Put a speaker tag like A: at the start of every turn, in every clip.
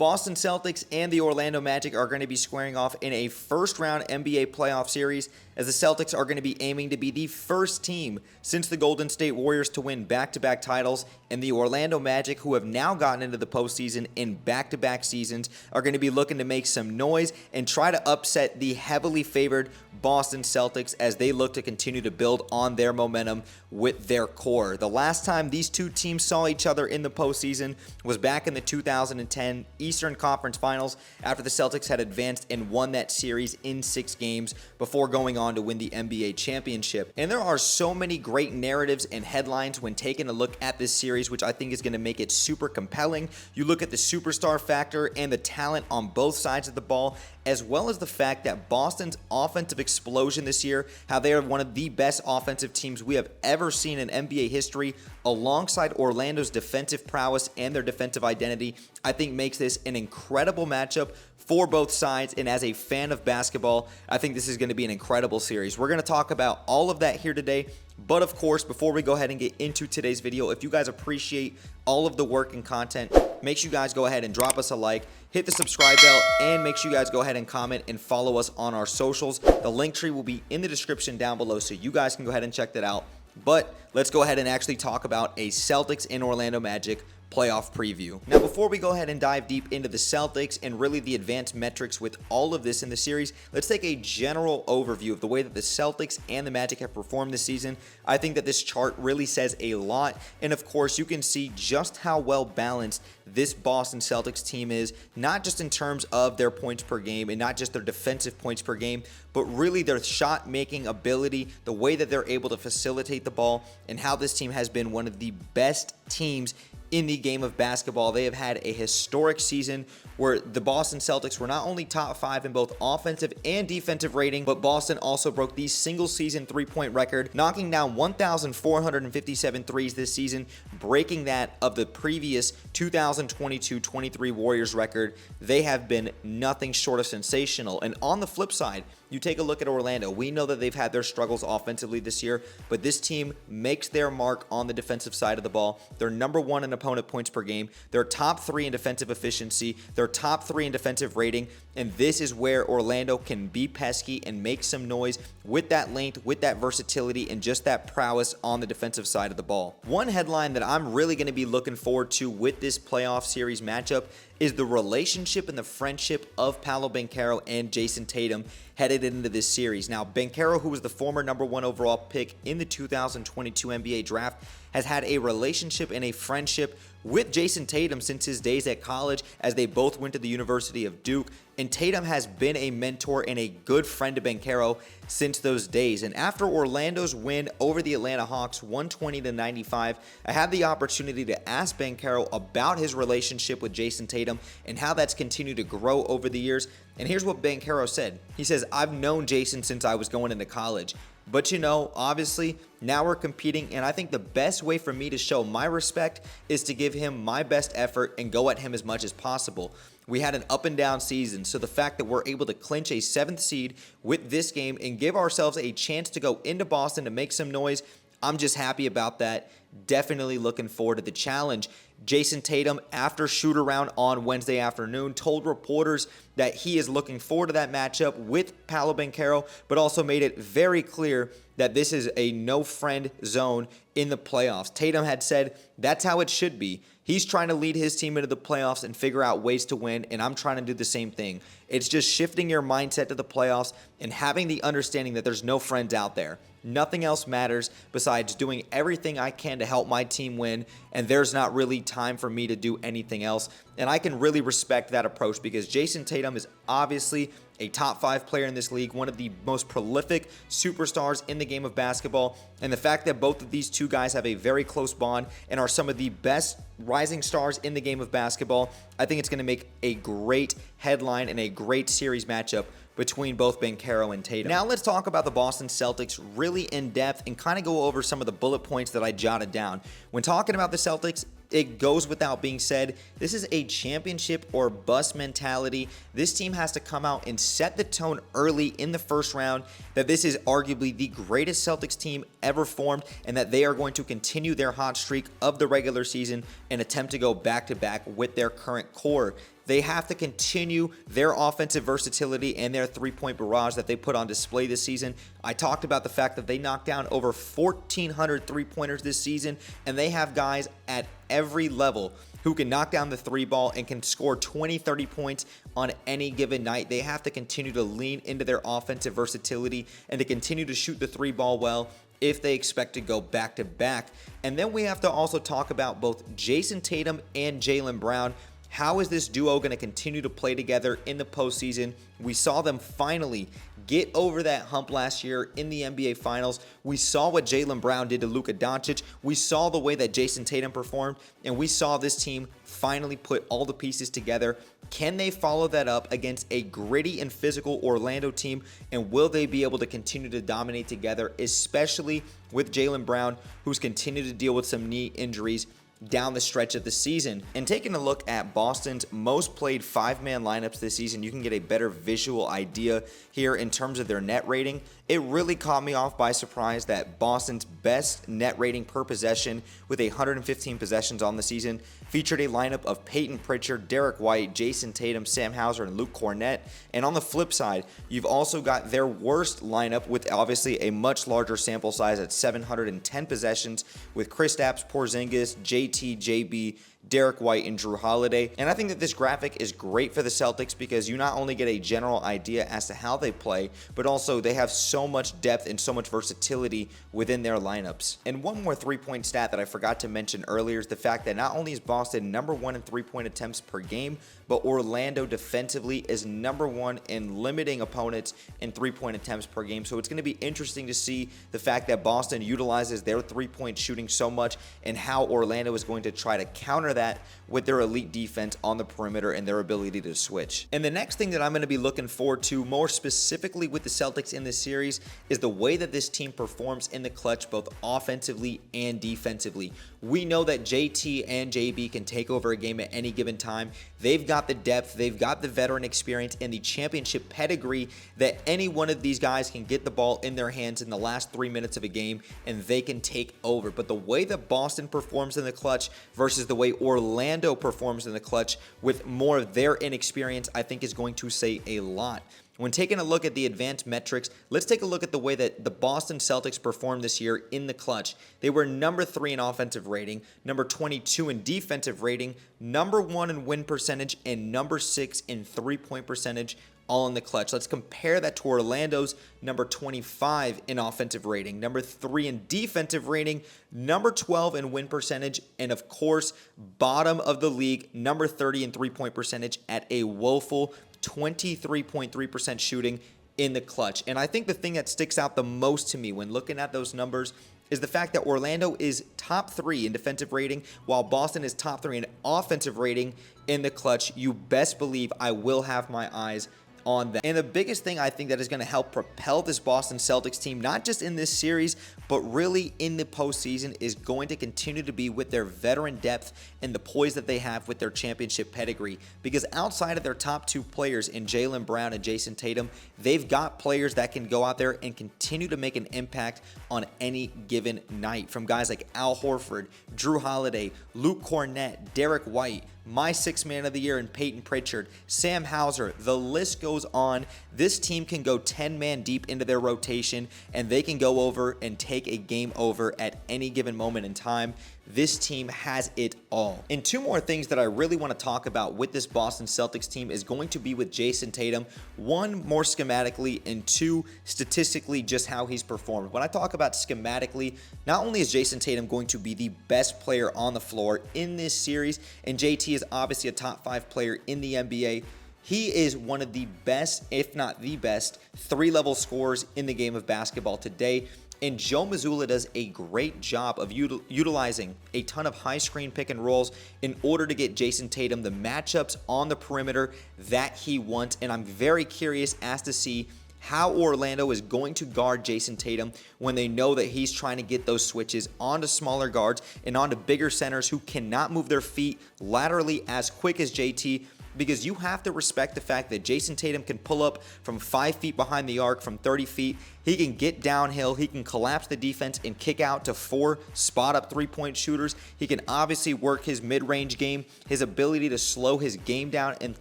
A: Boston Celtics and the Orlando Magic are going to be squaring off in a first-round NBA playoff series, as the Celtics are going to be aiming to be the first team since the Golden State Warriors to win back-to-back titles, and the Orlando Magic, who have now gotten into the postseason in back-to-back seasons, are going to be looking to make some noise and try to upset the heavily favored Boston Celtics as they look to continue to build on their momentum with their core. The last time these two teams saw each other in the postseason was back in the 2010 Eastern Conference Finals, after the Celtics had advanced and won that series in 6 games before going on to win the NBA championship. And there are so many great narratives and headlines when taking a look at this series, which I think is going to make it super compelling. You look at the superstar factor and the talent on both sides of the ball, as well as the fact that Boston's offensive explosion this year, how they are one of the best offensive teams we have ever seen in NBA history, alongside Orlando's defensive prowess and their defensive identity, I think makes this an incredible matchup for both sides. And as a fan of basketball, I think this is going to be an incredible series. We're going to talk about all of that here today. But of course, before we go ahead and get into today's video, if you guys appreciate all of the work and content, make sure you guys go ahead and drop us a like, hit the subscribe bell, and make sure you guys go ahead and comment and follow us on our socials. The link tree will be in the description down below, so you guys can go ahead and check that out. But let's go ahead and actually talk about a Celtics and Orlando Magic playoff preview. Now, before we go ahead and dive deep into the Celtics and really the advanced metrics with all of this in the series, let's take a general overview of the way that the Celtics and the Magic have performed this season. I think that this chart really says a lot, and of course you can see just how well balanced this Boston Celtics team is, not just in terms of their points per game and not just their defensive points per game, but really their shot making ability, the way that they're able to facilitate the ball, and how this team has been one of the best teams in the game of basketball. They have had a historic season where the Boston Celtics were not only top 5 in both offensive and defensive rating, but Boston also broke the single season three-point record, knocking down 1,457 threes this season, breaking that of the previous 2022-23 Warriors record. They have been nothing short of sensational. And on the flip side, you take a look at Orlando. We know that they've had their struggles offensively this year, but this team makes their mark on the defensive side of the ball. They're number 1 in opponent points per game. They're top 3 in defensive efficiency. They're top 3 in defensive rating. And this is where Orlando can be pesky and make some noise with that length, with that versatility, and just that prowess on the defensive side of the ball. One headline that I'm really going to be looking forward to with this playoff series matchup is the relationship and the friendship of Paolo Banchero and Jason Tatum headed into this series. Now, Banchero, who was the former number 1 overall pick in the 2022 NBA draft, has had a relationship and a friendship with Jason Tatum since his days at college, as they both went to the University of Duke. And Tatum has been a mentor and a good friend to Banchero since those days. And after Orlando's win over the Atlanta Hawks 120-95, I had the opportunity to ask Banchero about his relationship with Jason Tatum and how that's continued to grow over the years. And here's what Banchero said. He says, "I've known Jason since I was going into college. But you know, obviously, now we're competing, and I think the best way for me to show my respect is to give him my best effort and go at him as much as possible. We had an up and down season, so the fact that we're able to clinch a 7th seed with this game and give ourselves a chance to go into Boston to make some noise, I'm just happy about that. Definitely looking forward to the challenge." Jason Tatum, after shoot around on Wednesday afternoon, told reporters that he is looking forward to that matchup with Paolo Banchero, but also made it very clear that this is a no-friend zone in the playoffs. Tatum had said that's how it should be. He's trying to lead his team into the playoffs and figure out ways to win, and I'm trying to do the same thing. It's just shifting your mindset to the playoffs and having the understanding that there's no friends out there. Nothing else matters besides doing everything I can to help my team win, and there's not really time for me to do anything else. And I can really respect that approach, because Jason Tatum is obviously a top 5 player in this league, one of the most prolific superstars in the game of basketball. And the fact that both of these two guys have a very close bond and are some of the best rising stars in the game of basketball, I think it's going to make a great headline and a great series matchup between both Banchero and Tatum. Now let's talk about the Boston Celtics really in depth and kind of go over some of the bullet points that I jotted down. When talking about the Celtics, it goes without being said, this is a championship or bust mentality. This team has to come out and set the tone early in the first round that this is arguably the greatest Celtics team ever formed, and that they are going to continue their hot streak of the regular season and attempt to go back-to-back with their current core. They have to continue their offensive versatility and their three-point barrage that they put on display this season. I talked about the fact that they knocked down over 1,400 three-pointers this season, and they have guys at every level who can knock down the three ball and can score 20, 30 points on any given night. They have to continue to lean into their offensive versatility and to continue to shoot the three ball well if they expect to go back to back. And then we have to also talk about both Jason Tatum and Jaylen Brown. How is this duo going to continue to play together in the postseason? We saw them finally get over that hump last year in the NBA Finals. We saw what Jaylen Brown did to Luka Doncic. We saw the way that Jason Tatum performed, and we saw this team finally put all the pieces together. Can they follow that up against a gritty and physical Orlando team, and will they be able to continue to dominate together, especially with Jaylen Brown, who's continued to deal with some knee injuries down the stretch of the season? And taking a look at Boston's most played five-man lineups this season, you can get a better visual idea here in terms of their net rating. It really caught me off by surprise that Boston's best net rating per possession, with 115 possessions on the season, featured a lineup of Peyton Pritchard, Derek White, Jason Tatum, Sam Hauser, and Luke Cornett. And on the flip side, you've also got their worst lineup, with obviously a much larger sample size at 710 possessions, with Kristaps Porzingis, JT, JB, Derek White, and Drew Holiday. And I think that this graphic is great for the Celtics because you not only get a general idea as to how they play, but also they have so much depth and so much versatility within their lineups. And one more three-point stat that I forgot to mention earlier is the fact that not only is Boston number one in three-point attempts per game, but Orlando defensively is number one in limiting opponents in three-point attempts per game. So it's going to be interesting to see the fact that Boston utilizes their three-point shooting so much and how Orlando is going to try to counter that with their elite defense on the perimeter and their ability to switch. And the next thing that I'm going to be looking forward to more specifically with the Celtics in this series is the way that this team performs in the clutch, both offensively and defensively. We know that JT and JB can take over a game at any given time. They've got the depth, they've got the veteran experience and the championship pedigree that any one of these guys can get the ball in their hands in the last 3 minutes of a game and they can take over. But the way that Boston performs in the clutch versus the way Orlando performs in the clutch with more of their inexperience, I think is going to say a lot. When taking a look at the advanced metrics, let's take a look at the way that the Boston Celtics performed this year in the clutch. They were number 3 in offensive rating, number 22 in defensive rating, number 1 in win percentage, and number 6 in three-point percentage, all in the clutch. Let's compare that to Orlando's number 25 in offensive rating, number 3 in defensive rating, number 12 in win percentage, and of course, bottom of the league, number 30 in three-point percentage at a woeful 23.3% shooting in the clutch. And I think the thing that sticks out the most to me when looking at those numbers is the fact that Orlando is top 3 in defensive rating, while Boston is top 3 in offensive rating in the clutch. You best believe I will have my eyes on that. And the biggest thing I think that is going to help propel this Boston Celtics team, not just in this series, but really in the postseason, is going to continue to be with their veteran depth and the poise that they have with their championship pedigree. Because outside of their top 2 players in Jaylen Brown and Jason Tatum, they've got players that can go out there and continue to make an impact on any given night. From guys like Al Horford, Drew Holiday, Luke Cornett, Derek White, my 6th man of the year in Peyton Pritchard, Sam Hauser, the list goes on. This team can go 10-man deep into their rotation, and they can go over and take a game over at any given moment in time. This team has it all. And 2 more things that I really want to talk about with this Boston Celtics team is going to be with Jason Tatum. 1, more schematically, and 2, statistically, just how he's performed. When I talk about schematically, not only is Jason Tatum going to be the best player on the floor in this series, and JT is obviously a top 5 player in the NBA, he is one of the best, if not the best, 3-level scorers in the game of basketball today. And Joe Mazzulla does a great job of utilizing a ton of high screen pick and rolls in order to get Jason Tatum the matchups on the perimeter that he wants. And I'm very curious as to see how Orlando is going to guard Jason Tatum when they know that he's trying to get those switches onto smaller guards and onto bigger centers who cannot move their feet laterally as quick as JT. because you have to respect the fact that Jason Tatum can pull up from 5 feet behind the arc from 30 feet. He can get downhill. He can collapse the defense and kick out to 4 spot-up three-point shooters. He can obviously work his mid-range game, his ability to slow his game down and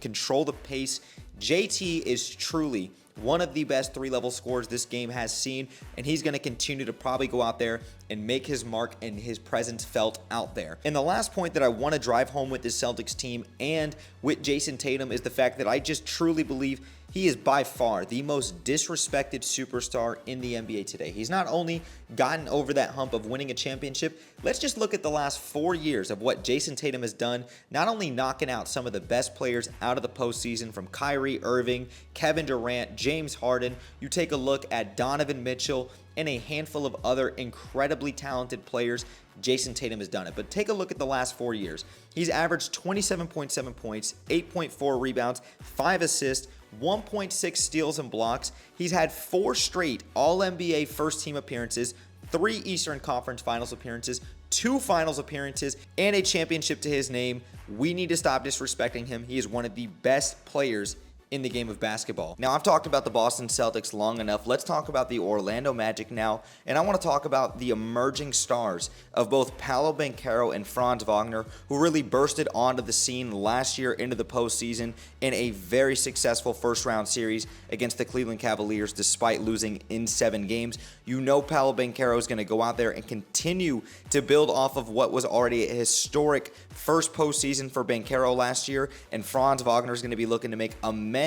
A: control the pace. JT is truly one of the best three-level scorers this game has seen, and he's going to continue to probably go out there and make his mark and his presence felt out there. And the last point that I want to drive home with this Celtics team and with Jason Tatum is the fact that I just truly believe he is by far the most disrespected superstar in the NBA today. He's not only gotten over that hump of winning a championship, let's just look at the last 4 years of what Jason Tatum has done, not only knocking out some of the best players out of the postseason from Kyrie Irving, Kevin Durant, James Harden. You take a look at Donovan Mitchell and a handful of other incredibly talented players. Jason Tatum has done it. But take a look at the last 4 years. He's averaged 27.7 points, 8.4 rebounds, 5 assists, 1.6 steals and blocks. He's had 4 straight All-NBA first-team appearances, 3 Eastern Conference Finals appearances, 2 Finals appearances, and a championship to his name. We need to stop disrespecting him. He is one of the best players in the game of basketball. Now, I've talked about the Boston Celtics long enough. Let's talk about the Orlando Magic now, and I want to talk about the emerging stars of both Paolo Banchero and Franz Wagner, who really bursted onto the scene last year into the postseason in a very successful first-round series against the Cleveland Cavaliers despite losing in 7 games. You know Paolo Banchero is going to go out there and continue to build off of what was already a historic first postseason for Banchero last year, and Franz Wagner is going to be looking to make amends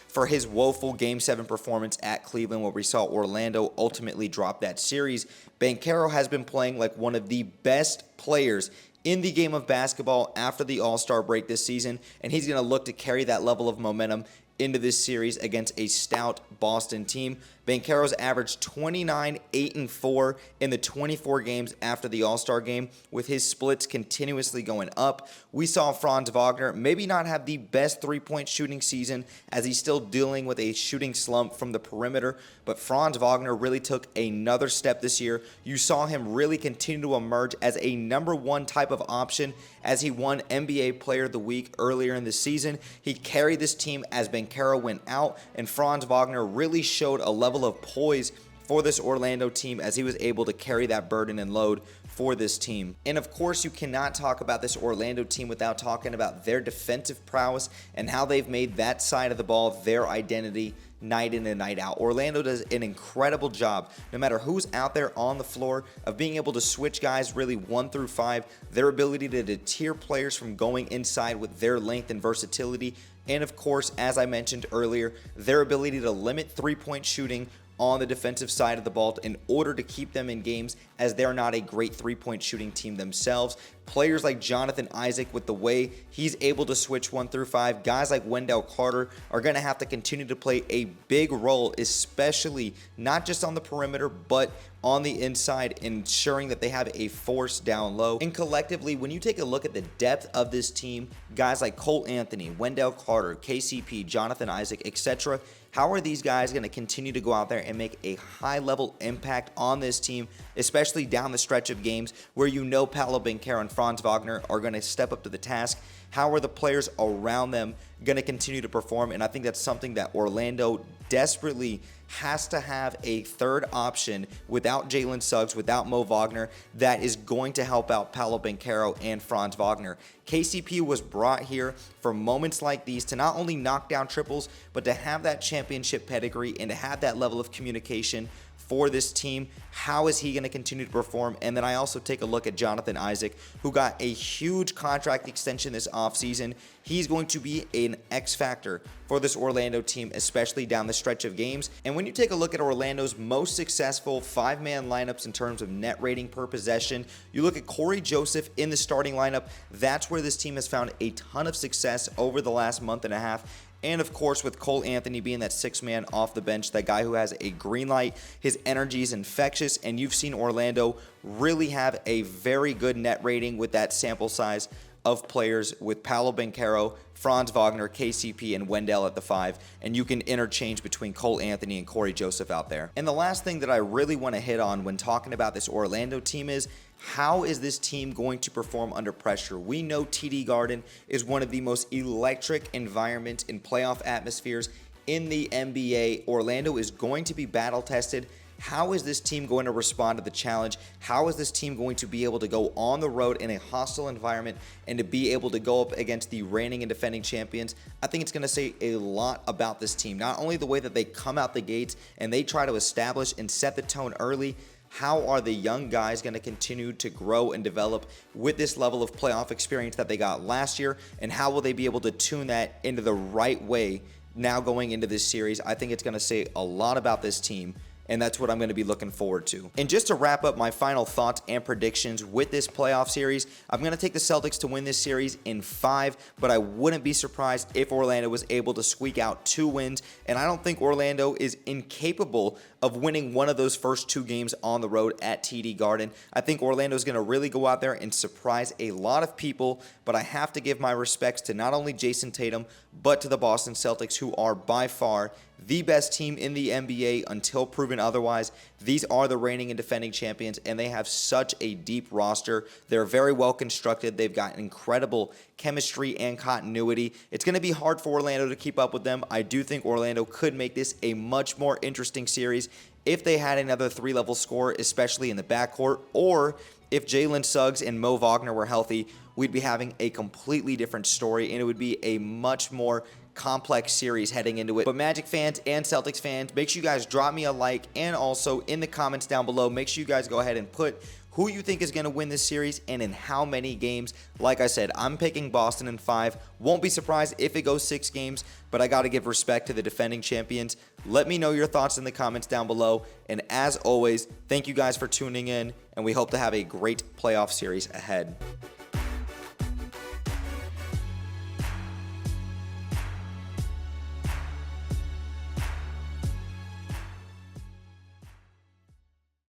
A: for his woeful Game 7 performance at Cleveland, where we saw Orlando ultimately drop that series. Banchero has been playing like one of the best players in the game of basketball after the All-Star break this season, and he's going to look to carry that level of momentum into this series against a stout Boston team. Banchero's averaged 29, 8, and 4 in the 24 games after the All-Star game, with his splits continuously going up. We saw Franz Wagner maybe not have the best three-point shooting season, as he's still dealing with a shooting slump from the perimeter, but Franz Wagner really took another step this year. You saw him really continue to emerge as a number 1 type of option as he won NBA Player of the Week earlier in the season. He carried this team as Banchero went out, and Franz Wagner really showed a level of poise for this Orlando team as he was able to carry that burden and load for this team. And of course, you cannot talk about this Orlando team without talking about their defensive prowess and how they've made that side of the ball their identity night in and night out. Orlando does an incredible job, no matter who's out there on the floor, of being able to switch guys really 1 through 5, their ability to deter players from going inside with their length and versatility, and of course, as I mentioned earlier, their ability to limit three-point shooting on the defensive side of the ball in order to keep them in games, as they're not a great three-point shooting team themselves. Players like Jonathan Isaac, with the way he's able to switch 1 through 5, guys like Wendell Carter are going to have to continue to play a big role, especially not just on the perimeter, but on the inside, ensuring that they have a force down low. And collectively, when you take a look at the depth of this team, guys like Cole Anthony, Wendell Carter, KCP, Jonathan Isaac, etc., how are these guys going to continue to go out there and make a high-level impact on this team, especially down the stretch of games where you know Paolo Banchero and Franz Wagner are going to step up to the task? How are the players around them going to continue to perform? And I think that's something that Orlando desperately has to have, a third option without Jalen Suggs, without Mo Wagner, that is going to help out Paolo Banchero and Franz Wagner. KCP was brought here for moments like these to not only knock down triples, but to have that championship pedigree and to have that level of communication for this team. How is he going to continue to perform? And then I also take a look at Jonathan Isaac, who got a huge contract extension this offseason. He's going to be an X factor for this Orlando team, especially down the stretch of games. And when you take a look at Orlando's most successful 5-man lineups in terms of net rating per possession, you look at Corey Joseph in the starting lineup. That's where this team has found a ton of success over the last month and a half. And of course, with Cole Anthony being that 6th man off the bench, that guy who has a green light, his energy is infectious, and you've seen Orlando really have a very good net rating with that sample size of players with Paolo Banchero, Franz Wagner, KCP, and Wendell at the 5, and you can interchange between Cole Anthony and Corey Joseph out there. And the last thing that I really want to hit on when talking about this Orlando team is, how is this team going to perform under pressure? We know TD Garden is one of the most electric environments in playoff atmospheres in the NBA. Orlando is going to be battle tested. How is this team going to respond to the challenge? How is this team going to be able to go on the road in a hostile environment and to be able to go up against the reigning and defending champions? I think it's going to say a lot about this team. Not only the way that they come out the gates and they try to establish and set the tone early, how are the young guys going to continue to grow and develop with this level of playoff experience that they got last year? And how will they be able to tune that into the right way now going into this series? I think it's going to say a lot about this team, and that's what I'm going to be looking forward to. And just to wrap up my final thoughts and predictions with this playoff series, I'm going to take the Celtics to win this series in 5, but I wouldn't be surprised if Orlando was able to squeak out 2 wins, and I don't think Orlando is incapable of winning one of those first 2 games on the road at TD Garden. I think Orlando is going to really go out there and surprise a lot of people, but I have to give my respects to not only Jason Tatum, but to the Boston Celtics, who are by far the best team in the NBA until proven otherwise. These are the reigning and defending champions, and they have such a deep roster. They're very well constructed. They've got incredible chemistry and continuity. It's going to be hard for Orlando to keep up with them. I do think Orlando could make this a much more interesting series if they had another 3-level score, especially in the backcourt, or if Jalen Suggs and Mo Wagner were healthy, we'd be having a completely different story, and it would be a much more complex series heading into it. But Magic fans and Celtics fans, make sure you guys drop me a like, and also in the comments down below, make sure you guys go ahead and put who you think is going to win this series and in how many games. Like I said, I'm picking Boston in 5. Won't be surprised if it goes 6 games, but I got to give respect to the defending champions. Let me know your thoughts in the comments down below. And as always, thank you guys for tuning in, and we hope to have a great playoff series ahead.